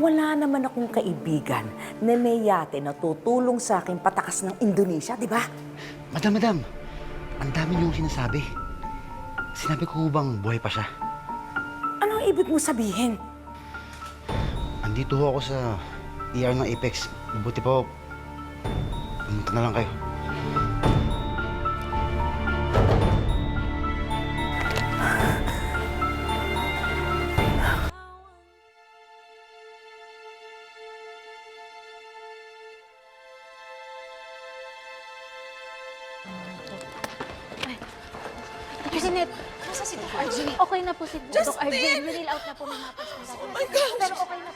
Wala naman akong kaibigan na may yate na tutulong sa akin patakas ng Indonesia, di ba? Madam, ang dami niyong sinasabi. Sinabi ko bang buhay pa siya? Ano ang ibig mo sabihin? Andito ho ako sa ER ng Apex. Buti po, pumunta na lang kayo. Nasa si Doc Arjun? Okay na po si Doc Arjun. Winil out na po ng mga prescription. Pero okay na